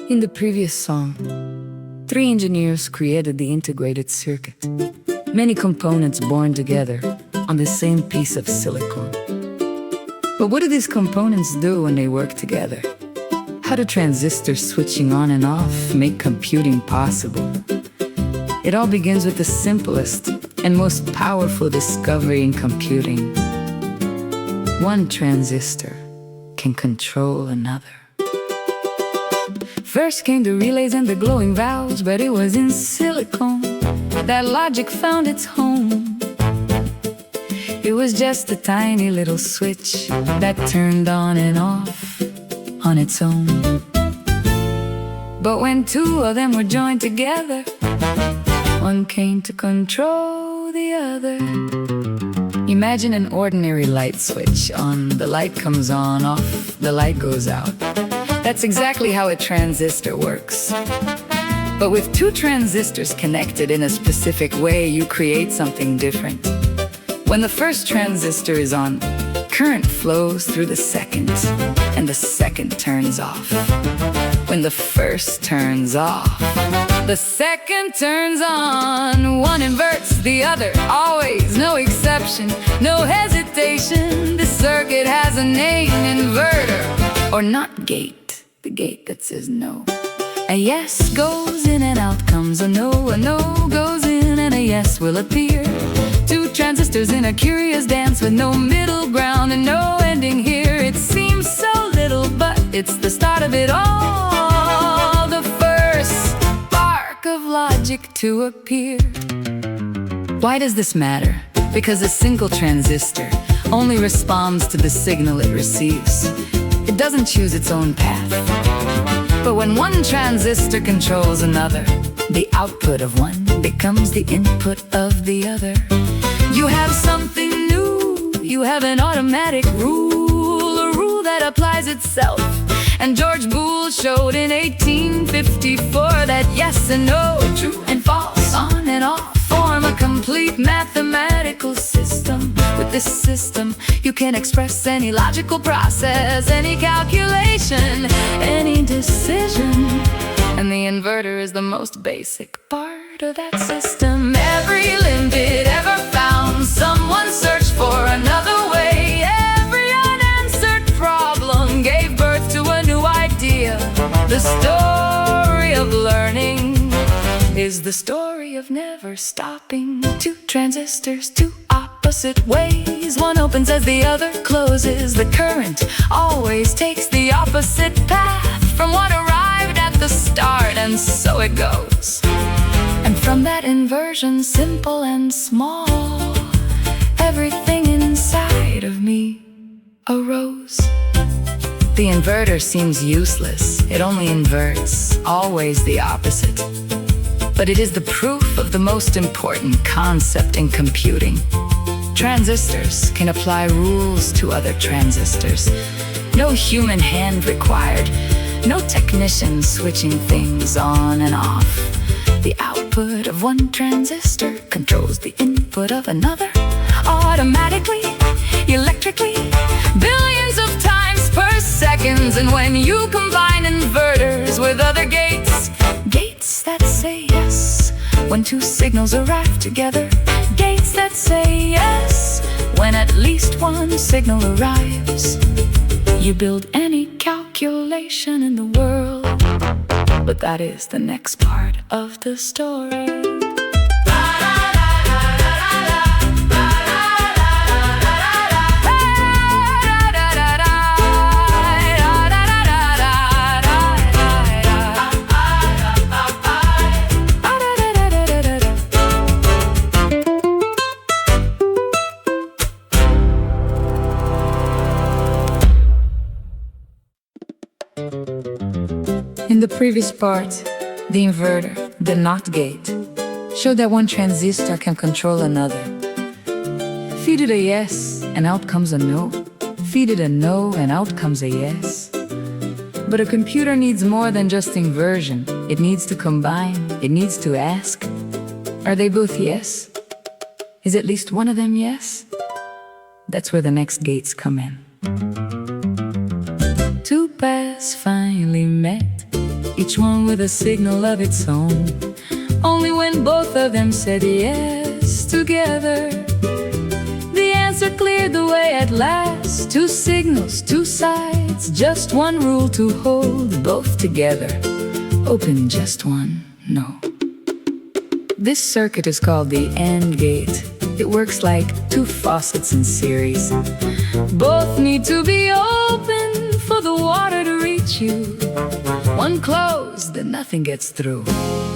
In the previous song, 3 engineers created the integrated circuit. Many components born together on the same piece of silicon. But what do these components do when they work together? How do transistors switching on and off make computing possible? It all begins with the simplest and most powerful discovery in computing. One transistor can control another. First came the relays and the glowing valves, but it was in silicon that logic found its home. It was just a tiny little switch that turned on and off on its own. But when 2 of them were joined together, one came to control the other. Imagine an ordinary light switch. On, the light comes on, off, the light goes out. That's exactly how a transistor works. But with 2 transistors connected in a specific way, you create something different. When the first transistor is on, current flows through the second, and the second turns off. When the first turns off, the second turns on. One inverts the other, always, no exception, no hesitation. This circuit has a name, inverter, or not gate. The gate that says no. A yes goes in and out comes a no goes in and a yes will appear. 2 transistors in a curious dance with no middle ground and no ending here. It seems so little, but it's the start of it all. The first spark of logic to appear. Why does this matter? Because a single transistor only responds to the signal it receives. It doesn't choose its own path. But when one transistor controls another, the output of one becomes the input of the other. You have something new, you have an automatic rule, a rule that applies itself. And George Boole showed in 1854 that yes and no, true and false, on and off, form a complete mathematical system. With this system, you can express any logical process, any calculation, any decision. And the inverter is the most basic part of that system. Every limpet ever found, someone searched for another way. Every unanswered problem gave birth to a new idea. The story of learning is the story of never stopping. 2 transistors, 2 opposite ways. One opens as the other closes. The current always takes the opposite path from what arrived at the start, and so it goes. And from that inversion, simple and small, everything inside of me arose. The inverter seems useless. It only inverts, always the opposite. But it is the proof of the most important concept in computing. Transistors can apply rules to other transistors. No human hand required. No technician switching things on and off. The output of one transistor controls the input of another. Automatically, electrically, billions of times per second. And when you combine inverters with other gates, gates that say yes when 2 signals arrive together, gates that say yes when at least one signal arrives, you build any calculation in the world. But that is the next part of the story. In the previous part, the inverter, the NOT gate, showed that one transistor can control another. Feed it a yes, and out comes a no. Feed it a no, and out comes a yes. But a computer needs more than just inversion. It needs to combine, it needs to ask, are they both yes? Is at least one of them yes? That's where the next gates come in. Two paths finally met each one with a signal of its own. Only when both of them said yes together, the answer cleared the way at last. Two signals, two sides, just one rule to hold both together. Open just one, no. This circuit is called the AND gate. It works like two faucets in series. Both need to be open for the water to reach you. One closed, then nothing gets through.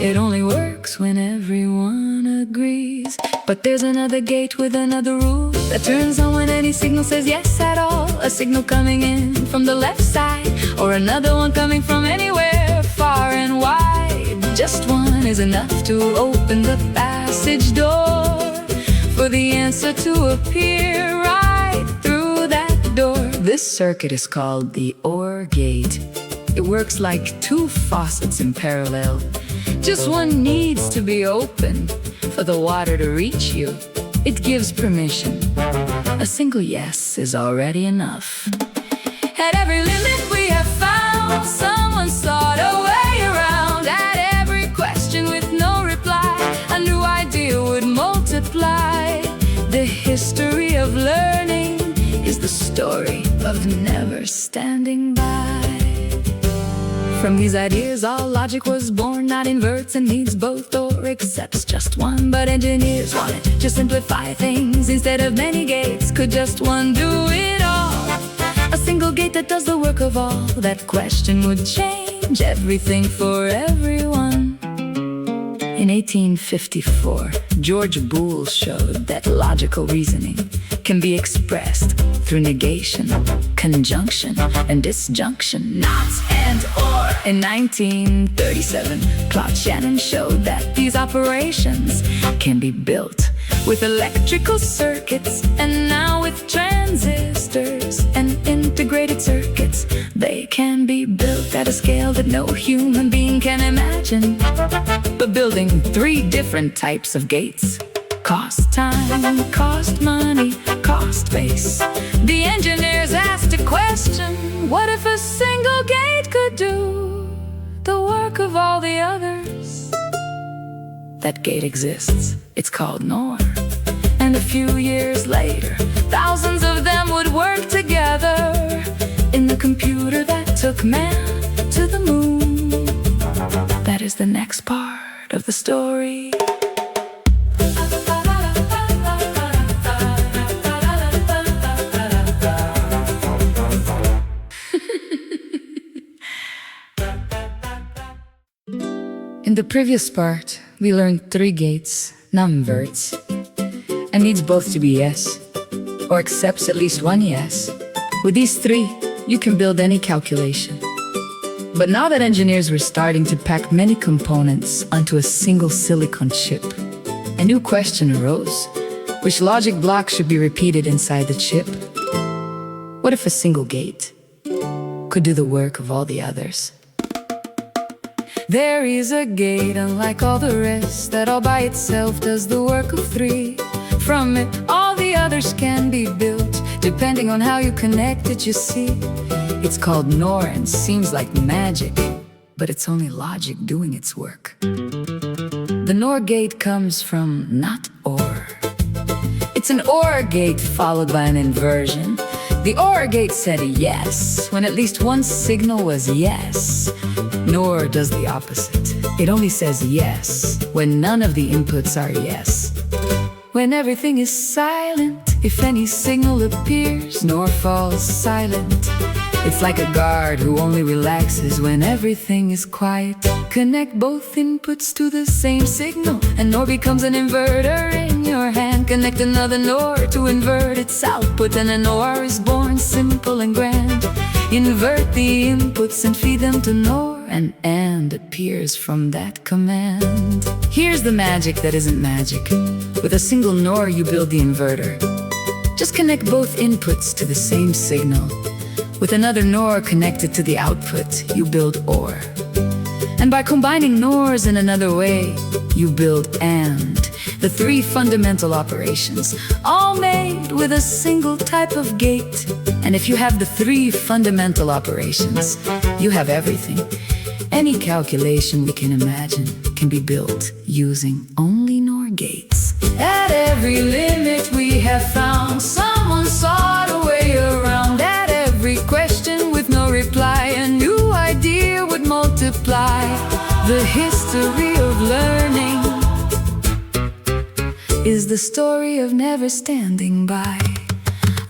It only works when everyone agrees. But there's another gate with another rule that turns on when any signal says yes at all. A signal coming in from the left side, or another one coming from anywhere far and wide. Just one is enough to open the passage door for the answer to appear right through that door. This circuit is called the OR gate. It works like two faucets in parallel. Just one needs to be open for the water to reach you. It gives permission. A single yes is already enough. At every limit we have found, someone sought a way around. At every question with no reply, a new idea would multiply. The history of learning is the story of never standing by. From these ideas all logic was born, not inverts and needs both or accepts just one. But engineers wanted to simplify things. Instead of many gates, could just one do it all? A single gate that does the work of all. That question would change everything for everyone. In 1854, George Boole showed that logical reasoning can be expressed through negation, conjunction, and disjunction, not and or. In 1937, Claude Shannon showed that these operations can be built with electrical circuits, and now with transistors and integrated circuits, they can be built at a scale that no human being can imagine. But building three different types of gates cost time, cost money, cost space. The engineers asked a question: what if a single gate could do the work of all the others? That gate exists, it's called NOR. And a few years later, thousands of them would work together in the computer that took man to the moon. That is the next part of the story. In the previous part, we learned three gates, non-inverts, and needs both to be yes, or accepts at least one yes. With these three, you can build any calculation. But now that engineers were starting to pack many components onto a single silicon chip, a new question arose: which logic block should be repeated inside the chip? What if a single gate could do the work of all the others? There is a gate, unlike all the rest, that all by itself does the work of three. From it, all the others can be built, depending on how you connect it, you see. It's called NOR and seems like magic, but it's only logic doing its work. The NOR gate comes from not OR. It's an OR gate followed by an inversion. The OR gate said yes when at least one signal was yes. NOR does the opposite. It only says yes when none of the inputs are yes. When everything is silent, if any signal appears, NOR falls silent. It's like a guard who only relaxes when everything is quiet. Connect both inputs to the same signal, and NOR becomes an inverter in your hand. Connect another NOR to invert its output, and an OR is born simple and grand. Invert the inputs and feed them to NOR, and AND appears from that command. Here's the magic that isn't magic. With a single NOR you build the inverter. Just connect both inputs to the same signal. With another NOR connected to the output, you build OR. And by combining NORs in another way, you build AND. The three fundamental operations, all made with a single type of gate. And if you have the three fundamental operations, you have everything. Any calculation we can imagine can be built using only NOR gates. At every limit we have found, someone sought a way around. At every question with no reply, a new idea would multiply. The history of learning is the story of never standing by.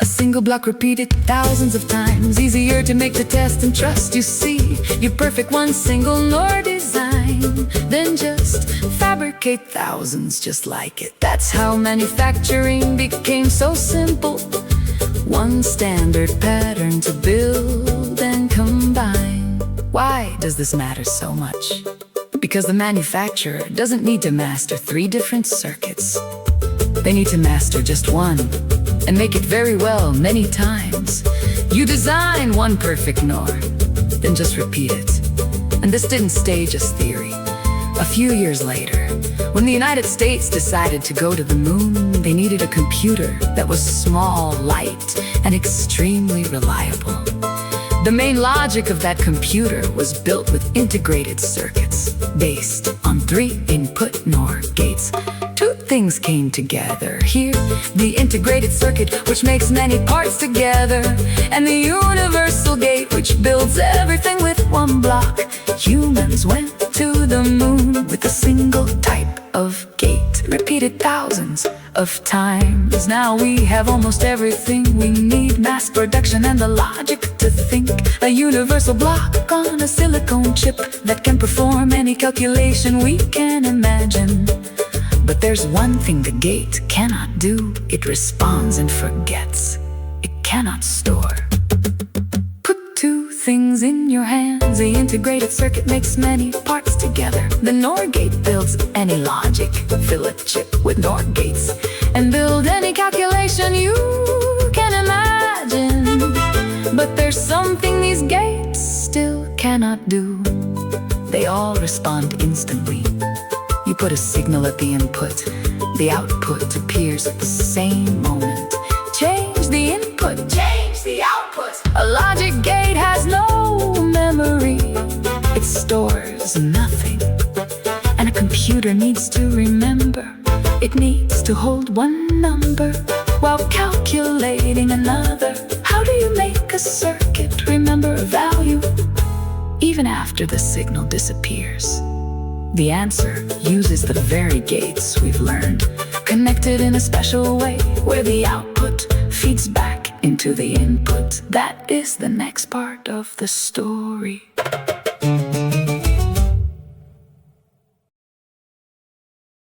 A single block repeated thousands of times, easier to make the test and trust. You see, you perfect one single NOR design, then just fabricate thousands just like it. That's how manufacturing became so simple. One standard pattern to build and combine. Why does this matter so much? Because the manufacturer doesn't need to master 3 different circuits. They need to master just one, and make it very well many times. You design one perfect NOR, then just repeat it. And this didn't stay just theory. A few years later, when the United States decided to go to the moon, they needed a computer that was small, light, and extremely reliable. The main logic of that computer was built with integrated circuits based on 3 input NOR gates. 2 things came together here: the integrated circuit, which makes many parts together, and the universal gate, which builds everything with one block. Humans went to the moon with a single type of gate, repeated thousands of times. Now we have almost everything we need: mass production and the logic to think. A universal block on a silicone chip that can perform any calculation we can imagine. But there's one thing the gate cannot do: it responds and forgets. It cannot store. Put 2 things in your hands. The integrated circuit makes many parts together. The NOR gate builds any logic. Fill a chip with NOR gates and build any calculation you can imagine. But there's something these gates still cannot do. They all respond instantly. You put a signal at the input, the output appears at the same moment. Change the input, change the output. A logic gate has no memory. It stores nothing. And a computer needs to remember. It needs to hold one number while calculating another. How do you make a circuit remember a value even after the signal disappears? The answer uses the very gates we've learned, connected in a special way, where the output feeds back into the input. That is the next part of the story.